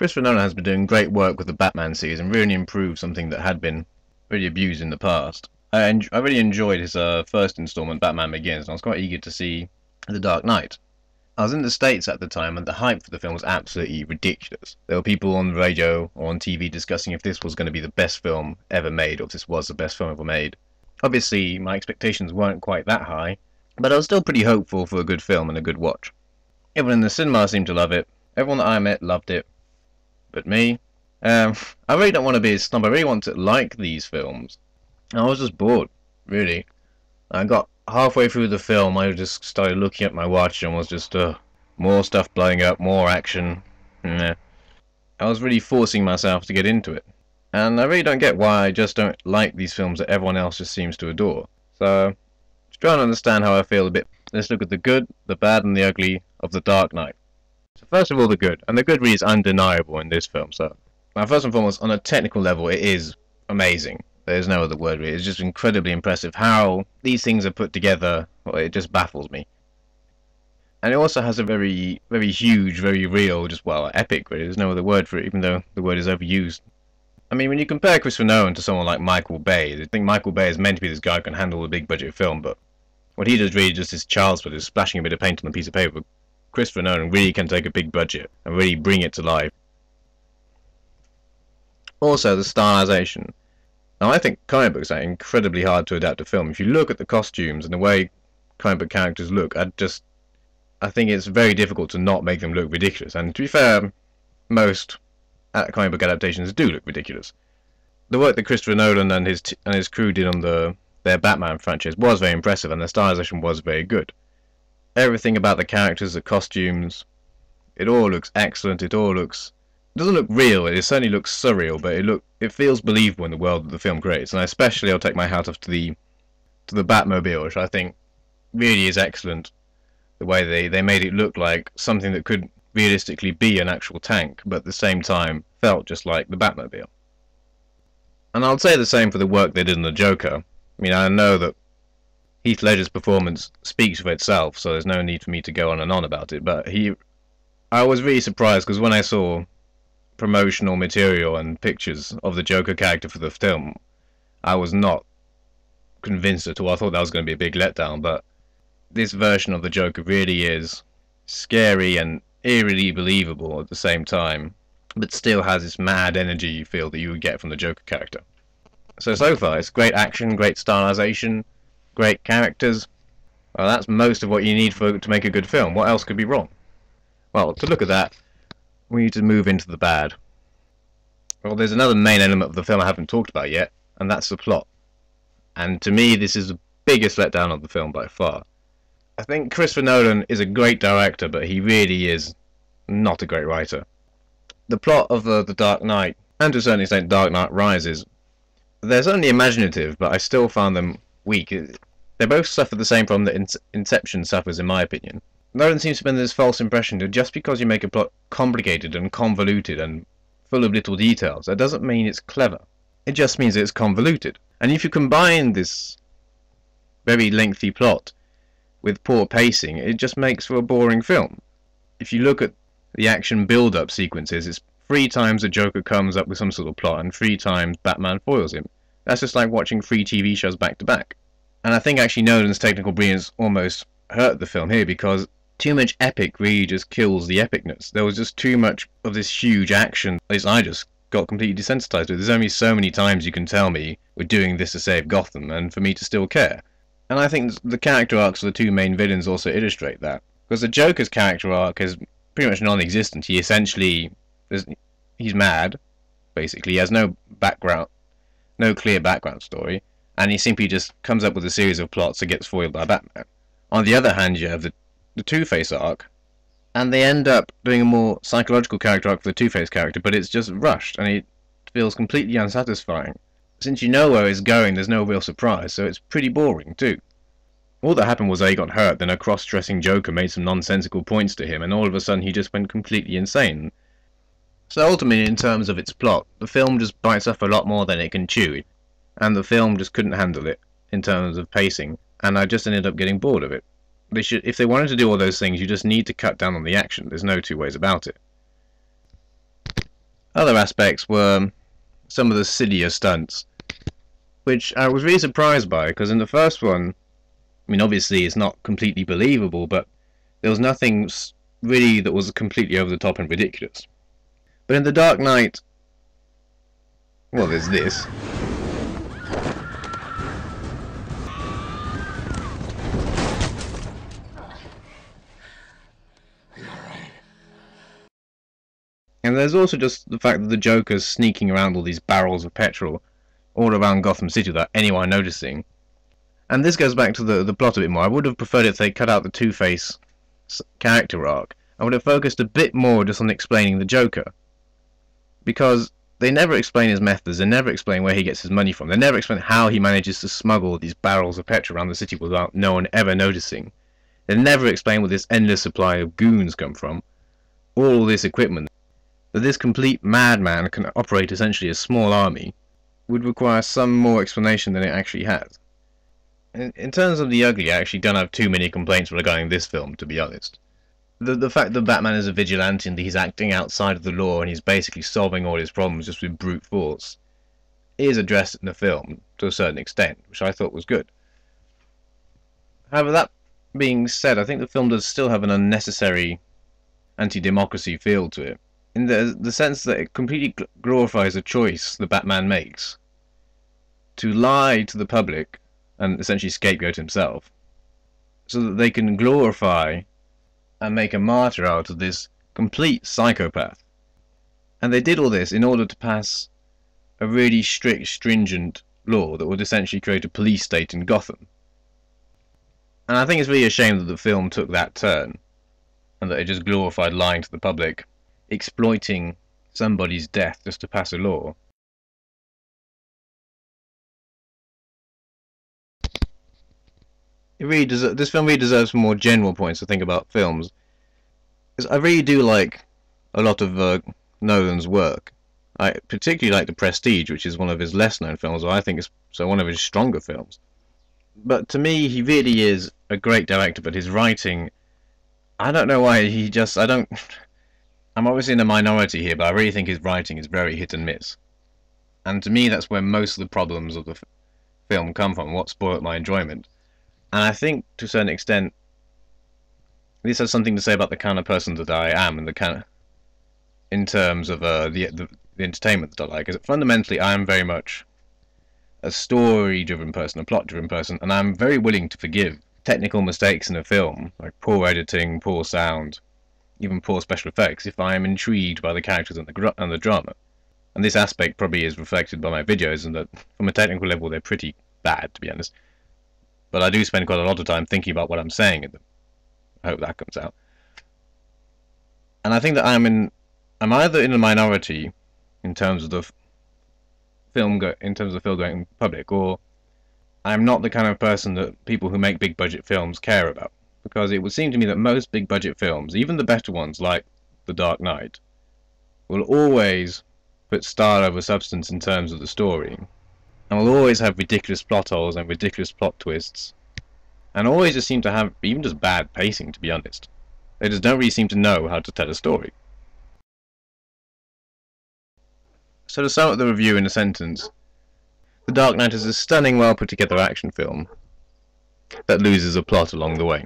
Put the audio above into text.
Christopher Nolan has been doing great work with the Batman series and really improved something that had been really abused in the past. I really enjoyed his first installment, Batman Begins, and I was quite eager to see The Dark Knight. I was in the States at the time, and the hype for the film was absolutely ridiculous. There were people on the radio or on TV discussing if this was going to be the best film ever made, or if this was the best film ever made. Obviously, my expectations weren't quite that high, but I was still pretty hopeful for a good film and a good watch. Everyone in the cinema seemed to love it. Everyone that I met loved it. But me, I really don't want to be a snob. I really want to like these films. I was just bored, really. I got halfway through the film, I just started looking at my watch and was just, more stuff blowing up, more action. I was really forcing myself to get into it. And I really don't get why I just don't like these films that everyone else just seems to adore. So, to try and understand how I feel a bit, let's look at the good, the bad, and the ugly of The Dark Knight. So first of all, the good. And the good really is undeniable in this film. So, now first and foremost, on a technical level, it is amazing. There's no other word really. It's just incredibly impressive how these things are put together. Well, it just baffles me. And it also has a very, very huge, very real, just, well, epic really. There's no other word for it, even though the word is overused. I mean, when you compare Christopher Nolan to someone like Michael Bay, I think Michael Bay is meant to be this guy who can handle a big budget film, but what he does really just is child's play, is splashing a bit of paint on a piece of paper. Christopher Nolan really can take a big budget and really bring it to life. Also, the stylization. Now, I think comic books are incredibly hard to adapt to film. If you look at the costumes and the way comic book characters look, I think it's very difficult to not make them look ridiculous. And to be fair, most comic book adaptations do look ridiculous. The work that Christopher Nolan and his crew did on their Batman franchise was very impressive, and the stylization was very good. Everything about the characters, the costumes, it all looks excellent. It doesn't look real. It certainly looks surreal, but it feels believable in the world that the film creates. And especially, I'll take my hat off to the Batmobile, which I think really is excellent. The way they made it look like something that could realistically be an actual tank, but at the same time felt just like the Batmobile. And I'll say the same for the work they did in the Joker. I mean, I know that Heath Ledger's performance speaks for itself, so there's no need for me to go on and on about it, but I was really surprised, because when I saw promotional material and pictures of the Joker character for the film, I was not convinced at all. I thought that was going to be a big letdown, but this version of the Joker really is scary and eerily believable at the same time, but still has this mad energy you feel that you would get from the Joker character. So far, it's great action, great stylization, great characters. Well, that's most of what you need to make a good film. What else could be wrong? Well, to look at that, we need to move into the bad. Well, there's another main element of the film I haven't talked about yet, and that's the plot. And to me, this is the biggest letdown of the film by far. I think Christopher Nolan is a great director, but he really is not a great writer. The plot of The Dark Knight, and to a certain extent Dark Knight Rises, they're certainly imaginative, but I still found them weak. They both suffer the same problem that Inception suffers, in my opinion. Nolan seems to be under this false impression that just because you make a plot complicated and convoluted and full of little details, that doesn't mean it's clever. It just means it's convoluted. And if you combine this very lengthy plot with poor pacing, it just makes for a boring film. If you look at the action build-up sequences, it's 3 times the Joker comes up with some sort of plot, and 3 times Batman foils him. That's just like watching 3 TV shows back to back. And I think actually Nolan's technical brilliance almost hurt the film here, because too much epic really just kills the epicness. There was just too much of this huge action. At least I just got completely desensitized to it. There's only so many times you can tell me we're doing this to save Gotham, and for me to still care. And I think the character arcs of the 2 main villains also illustrate that. Because the Joker's character arc is pretty much non-existent. He essentially, he's mad, basically. He has no background, no clear background story, and he simply just comes up with a series of plots that gets foiled by Batman. On the other hand, you have the Two-Face arc, and they end up doing a more psychological character arc for the Two-Face character, but it's just rushed, and it feels completely unsatisfying. Since you know where it's going, there's no real surprise, so it's pretty boring too. All that happened was that he got hurt, then a cross-dressing Joker made some nonsensical points to him, and all of a sudden he just went completely insane. So ultimately, in terms of its plot, the film just bites off a lot more than it can chew, and the film just couldn't handle it in terms of pacing, and I just ended up getting bored of it. If they wanted to do all those things, you just need to cut down on the action. There's no 2 ways about it. Other aspects were some of the sillier stunts, which I was really surprised by, because in the first one, I mean, obviously it's not completely believable, but there was nothing really that was completely over the top and ridiculous. But in The Dark Knight, well, there's this. And there's also just the fact that the Joker's sneaking around all these barrels of petrol all around Gotham City without anyone noticing. And this goes back to the plot a bit more. I would have preferred if they cut out the Two-Face character arc. I would have focused a bit more just on explaining the Joker. Because they never explain his methods, they never explain where he gets his money from, they never explain how he manages to smuggle these barrels of petrol around the city without no one ever noticing. They never explain where this endless supply of goons come from, all this equipment. That this complete madman can operate essentially a small army would require some more explanation than it actually has. In terms of the ugly, I actually don't have too many complaints regarding this film, to be honest. The fact that Batman is a vigilante and he's acting outside of the law and he's basically solving all his problems just with brute force is addressed in the film to a certain extent, which I thought was good. However, that being said, I think the film does still have an unnecessary anti-democracy feel to it, in the sense that it completely glorifies a choice the Batman makes to lie to the public and essentially scapegoat himself, so that they can glorify and make a martyr out of this complete psychopath. And they did all this in order to pass a really strict, stringent law that would essentially create a police state in Gotham. And I think it's really a shame that the film took that turn, and that it just glorified lying to the public, exploiting somebody's death just to pass a law. This film really deserves some more general points to think about films. Because I really do like a lot of Nolan's work. I particularly like The Prestige, which is one of his less-known films, or I think it's one of his stronger films. But to me, he really is a great director, but his writing, I don't know why, I'm obviously in a minority here, but I really think his writing is very hit and miss. And to me, that's where most of the problems of the film come from, what spoiled my enjoyment. And I think, to a certain extent, this has something to say about the kind of person that I am, and the kind of, in terms of the entertainment that I like. Is that fundamentally, I am very much a story-driven person, a plot-driven person, and I'm very willing to forgive technical mistakes in a film, like poor editing, poor sound, even poor special effects, if I am intrigued by the characters and the drama. And this aspect probably is reflected by my videos, and that from a technical level they're pretty bad, to be honest. But I do spend quite a lot of time thinking about what I'm saying in them. I hope that comes out. And I think that I'm either in a minority in terms of the film going public, or I'm not the kind of person that people who make big budget films care about. Because it would seem to me that most big budget films, even the better ones like The Dark Knight, will always put style over substance in terms of the story, and will always have ridiculous plot holes and ridiculous plot twists, and always just seem to have even just bad pacing, to be honest. They just don't really seem to know how to tell a story. So to sum up the review in a sentence, The Dark Knight is a stunning, well put together action film that loses a plot along the way.